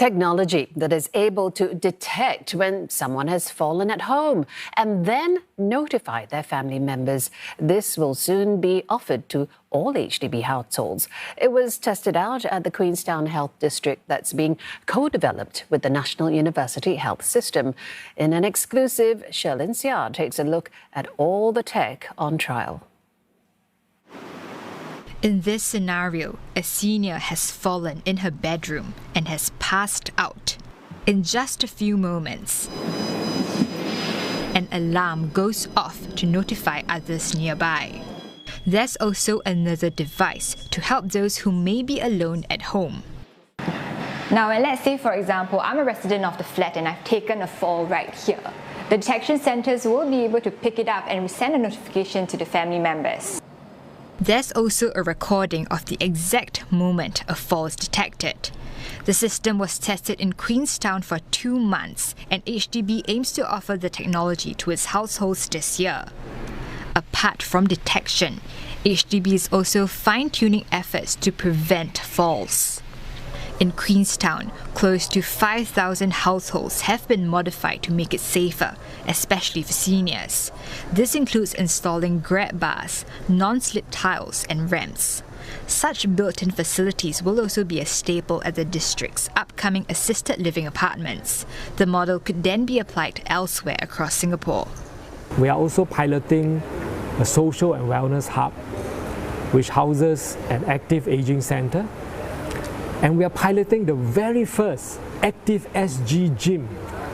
Technology that is able to detect when someone has fallen at home and then notify their family members. This will soon be offered to all HDB households. It was tested out at the Queenstown Health District that's being co-developed with the National University Health System. In an exclusive, Sherlyn Seah takes a look at all the tech on trial. In this scenario, a senior has fallen in her bedroom and has passed out. In just a few moments, an alarm goes off to notify others nearby. There's also another device to help those who may be alone at home. Now, let's say, for example, I'm a resident of the flat and I've taken a fall right here. The detection centres will be able to pick it up and send a notification to the family members. There's also a recording of the exact moment a fall is detected. The system was tested in Queenstown for 2 months, and HDB aims to offer the technology to its households this year. Apart from detection, HDB is also fine-tuning efforts to prevent falls. In Queenstown, close to 5,000 households have been modified to make it safer, especially for seniors. This includes installing grab bars, non-slip tiles and ramps. Such built-in facilities will also be a staple at the district's upcoming assisted living apartments. The model could then be applied elsewhere across Singapore. We are also piloting a social and wellness hub, which houses an active aging centre. And we are piloting the very first active SG gym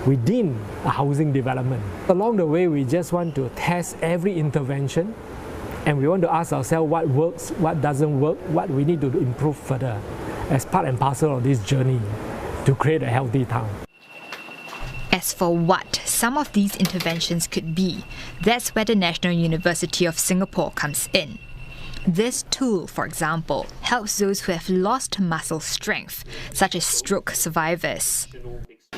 within a housing development. Along the way, we just want to test every intervention, and we want to ask ourselves what works, what doesn't work, what we need to improve further as part and parcel of this journey to create a healthy town. As for what some of these interventions could be, that's where the National University of Singapore comes in. This tool, for example, helps those who have lost muscle strength, such as stroke survivors.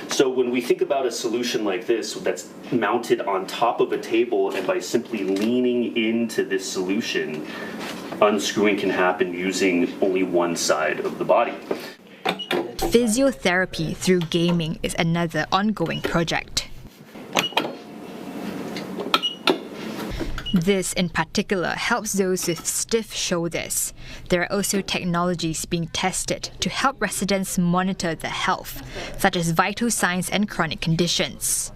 So when we think about a solution like this that's mounted on top of a table, and by simply leaning into this solution, unscrewing can happen using only one side of the body. Physiotherapy through gaming is another ongoing project. This, in particular, helps those with stiff shoulders. There are also technologies being tested to help residents monitor their health, such as vital signs and chronic conditions.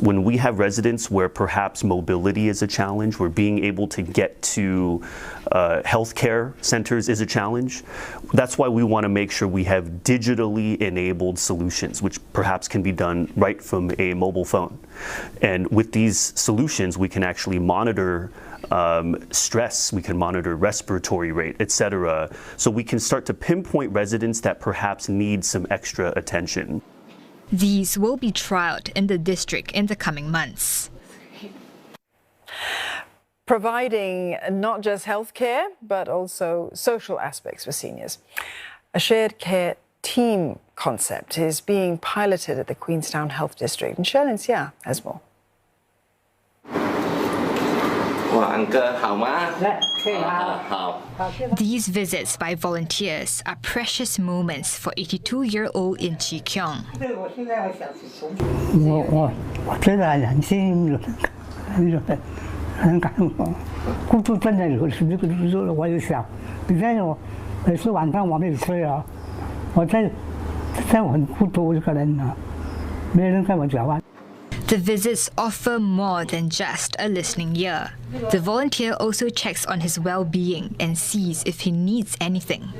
When we have residents where perhaps mobility is a challenge, where being able to get to healthcare centers is a challenge, that's why we want to make sure we have digitally enabled solutions, which perhaps can be done right from a mobile phone. And with these solutions, we can actually monitor stress, we can monitor respiratory rate, etc. So we can start to pinpoint residents that perhaps need some extra attention. These will be trialled in the district in the coming months. Providing not just healthcare, but also social aspects for seniors. A shared care team concept is being piloted at the Queenstown Health District, and Sherlyn Seah has more. These visits by volunteers are precious moments for 82-year-old In Chi Kyung. The visits offer more than just a listening ear. The volunteer also checks on his well-being and sees if he needs anything.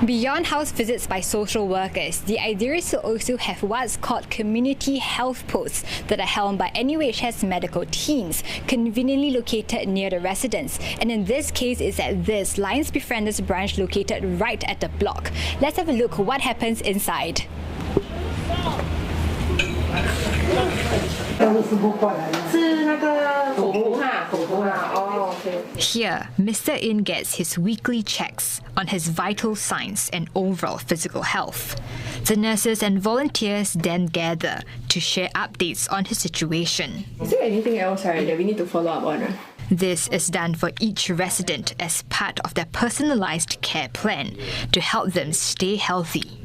Beyond house visits by social workers, the idea is to also have what's called community health posts that are held by NUHS medical teams, conveniently located near the residents. And in this case, it's at this Lions Befrienders branch located right at the block. Let's have a look at what happens inside. Here, Mr. In gets his weekly checks on his vital signs and overall physical health. The nurses and volunteers then gather to share updates on his situation. Is there anything else that we need to follow up on? This is done for each resident as part of their personalized care plan to help them stay healthy.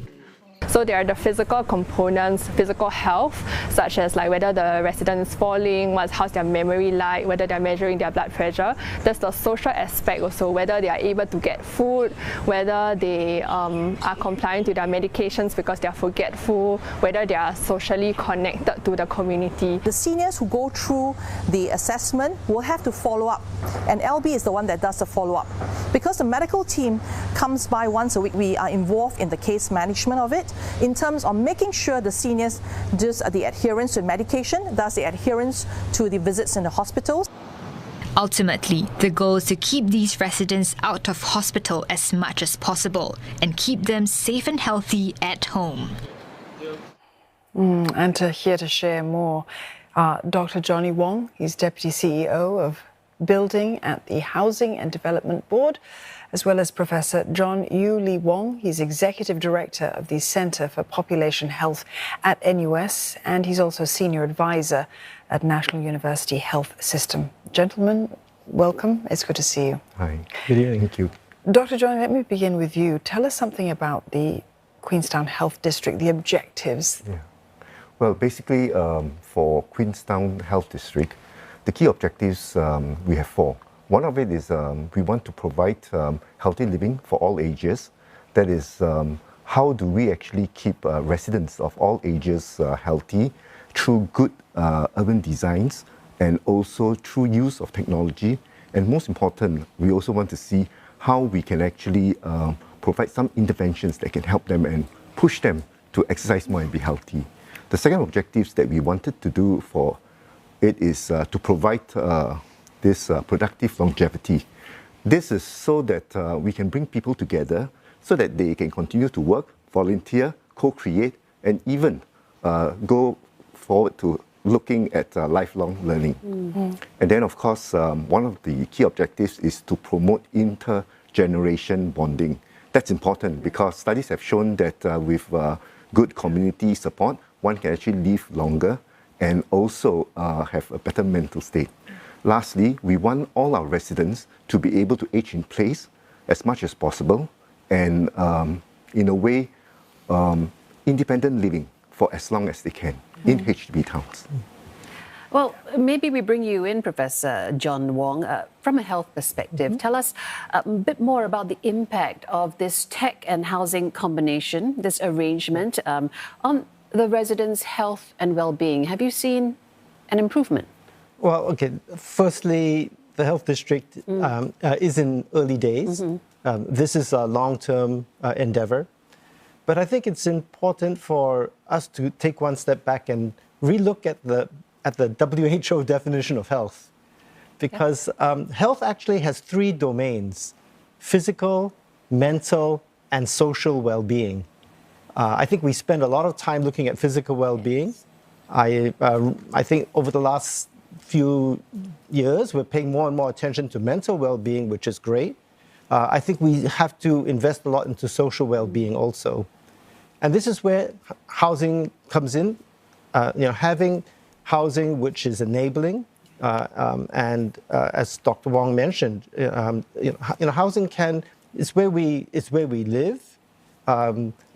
So there are the physical components, physical health, such as like whether the resident is falling, how's their memory like, whether they're measuring their blood pressure. There's the social aspect also, whether they are able to get food, whether they are compliant to their medications because they are forgetful, whether they are socially connected to the community. The seniors who go through the assessment will have to follow up, and LB is the one that does the follow-up. Because the medical team comes by once a week, we are involved in the case management of it, in terms of making sure the seniors does the adherence to medication, does the adherence to the visits in the hospitals. Ultimately, the goal is to keep these residents out of hospital as much as possible and keep them safe and healthy at home. And here to share more, Dr. Johnny Wong. He's Deputy CEO of Building at the Housing and Development Board, as well as Professor John Yu Lee Wong. He's Executive Director of the Centre for Population Health at NUS, and he's also Senior Advisor at National University Health System. Gentlemen, welcome. It's good to see you. Hi. Good evening. Thank you. Dr. John, let me begin with you. Tell us something about the Queenstown Health District, the objectives. Yeah. Well, basically, for Queenstown Health District, the key objectives, we have four. One of it is we want to provide healthy living for all ages. That is, how do we actually keep residents of all ages healthy through good urban designs and also through use of technology. And most important, we also want to see how we can actually provide some interventions that can help them and push them to exercise more and be healthy. The second objectives that we wanted to do for it is to provide this productive longevity. This is so that we can bring people together so that they can continue to work, volunteer, co-create, and even go forward to looking at lifelong learning. Mm-hmm. And then, of course, one of the key objectives is to promote intergeneration bonding. That's important because studies have shown that with good community support, one can actually live longer and also have a better mental state. Lastly, we want all our residents to be able to age in place as much as possible and, in a way, independent living for as long as they can in HDB towns. Well, maybe we bring you in, Professor John Wong, from a health perspective. Tell us a bit more about the impact of this tech and housing combination, this arrangement, on the residents' health and well-being. Have you seen an improvement? Well, okay. Firstly, the health district is in early days. This is a long-term endeavor. But I think it's important for us to take one step back and relook at the WHO definition of health. Because health actually has three domains: physical, mental, and social well-being. I think we spend a lot of time looking at physical well-being. I think over the last few years, we're paying more and more attention to mental well-being, which is great. I think we have to invest a lot into social well-being also. And this is where housing comes in. Having housing which is enabling, and as Dr. Wong mentioned, housing it's where we live,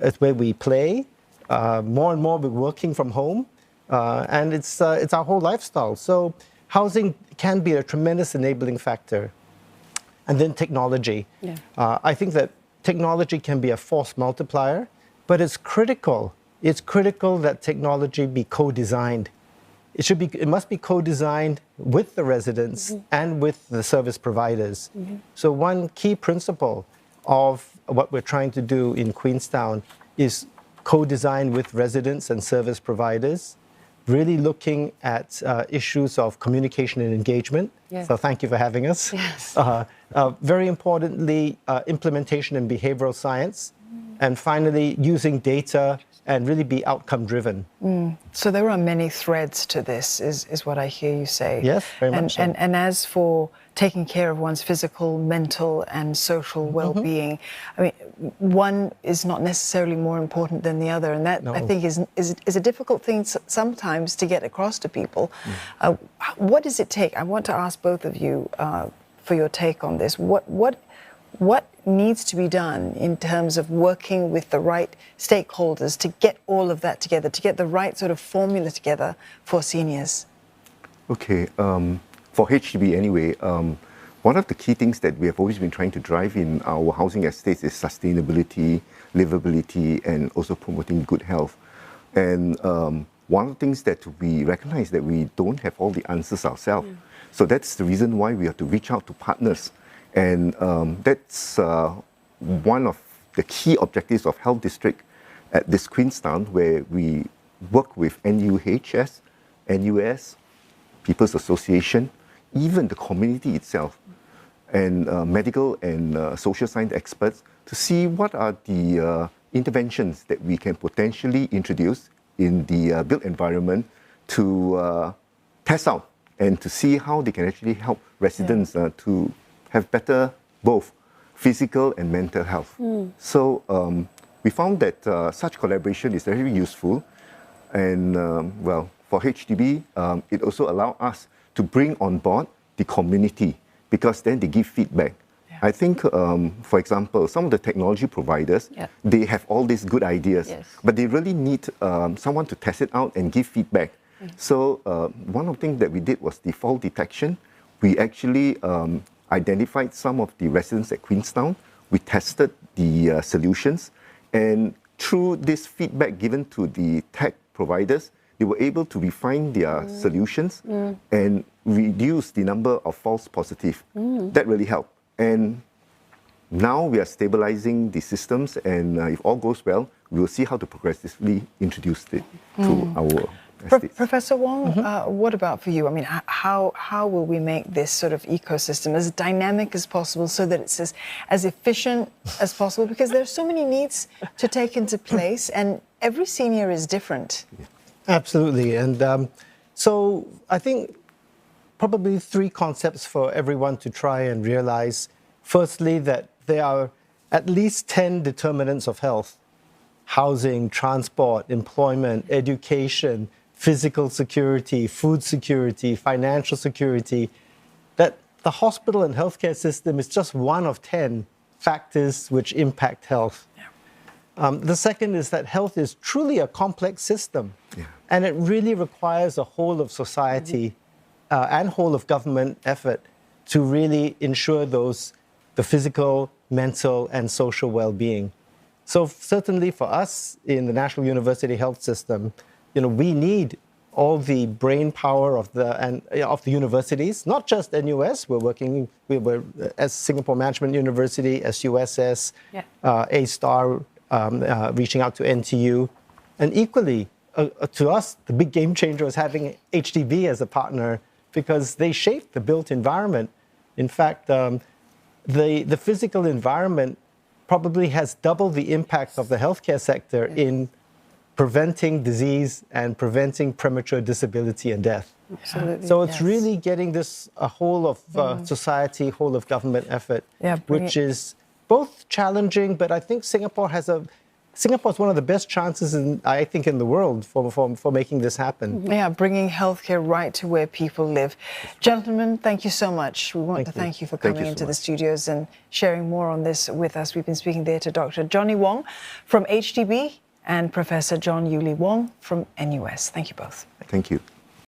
it's where we play. More and more we're working from home, and it's our whole lifestyle. So housing can be a tremendous enabling factor. And then technology. Yeah. I think that technology can be a force multiplier, but it's critical. It's critical that technology be co-designed. It must be co-designed with the residents and with the service providers. So one key principle of what we're trying to do in Queenstown is co-design with residents and service providers, really looking at issues of communication and engagement. Yeah. So thank you for having us. Yes. Very importantly, implementation in behavioral science. And finally, using data and really be outcome-driven. So there are many threads to this, is what I hear you say. Yes, very much so. And as for taking care of one's physical, mental, and social well-being, I mean, one is not necessarily more important than the other, and that, I think, is a difficult thing sometimes to get across to people. What does it take? I want to ask both of you for your take on this. What needs to be done in terms of working with the right stakeholders to get all of that together, to get the right sort of formula together for seniors? Okay, for HDB anyway, one of the key things that we have always been trying to drive in our housing estates is sustainability, livability, and also promoting good health. And one of the things that we recognize that we don't have all the answers ourselves. So that's the reason why we have to reach out to partners. And that's one of the key objectives of Health District at this Queenstown, where we work with NUHS, NUS, People's Association, even the community itself, and medical and social science experts to see what are the interventions that we can potentially introduce in the built environment to test out and to see how they can actually help residents to have better both physical and mental health. So we found that such collaboration is very useful, and well, for HDB, it also allows us to bring on board the community, because then they give feedback. I think, for example, some of the technology providers, they have all these good ideas, but they really need someone to test it out and give feedback. So one of the things that we did was the fall detection. We actually identified some of the residents at Queenstown. We tested the solutions, and through this feedback given to the tech providers, they were able to refine their solutions and reduce the number of false positives. That really helped. And now we are stabilizing the systems, and if all goes well, we will see how to progressively introduce it to our estates. Professor Wong, what about for you? I mean, how will we make this sort of ecosystem as dynamic as possible so that it's as efficient as possible? Because there are so many needs to take into place, and every senior is different. Absolutely. And so I think probably three concepts for everyone to try and realize. Firstly, that there are at least 10 determinants of health: housing, transport, employment, education, physical security, food security, financial security, that the hospital and healthcare system is just one of 10 factors which impact health. The second is that health is truly a complex system, and it really requires a whole of society and whole of government effort to really ensure the physical, mental, and social well-being. So certainly for us in the National University Health System, we need all the brain power of the universities, not just NUS. We were as Singapore Management University, SUSS, A-STAR, reaching out to NTU, and equally to us, the big game changer is having HDB as a partner, because they shape the built environment. In fact, the physical environment probably has double the impact of the healthcare sector in preventing disease and preventing premature disability and death. Absolutely. So it's really getting this a whole of society, whole of government effort, which is both challenging, but I think Singapore is one of the best chances, in the world for making this happen. Yeah, bringing healthcare right to where people live. Gentlemen, thank you so much. We want to thank you for coming into the studios and sharing more on this with us. We've been speaking there to Dr. Johnny Wong from HDB and Professor John Yuli Wong from NUS. Thank you both. Thank you.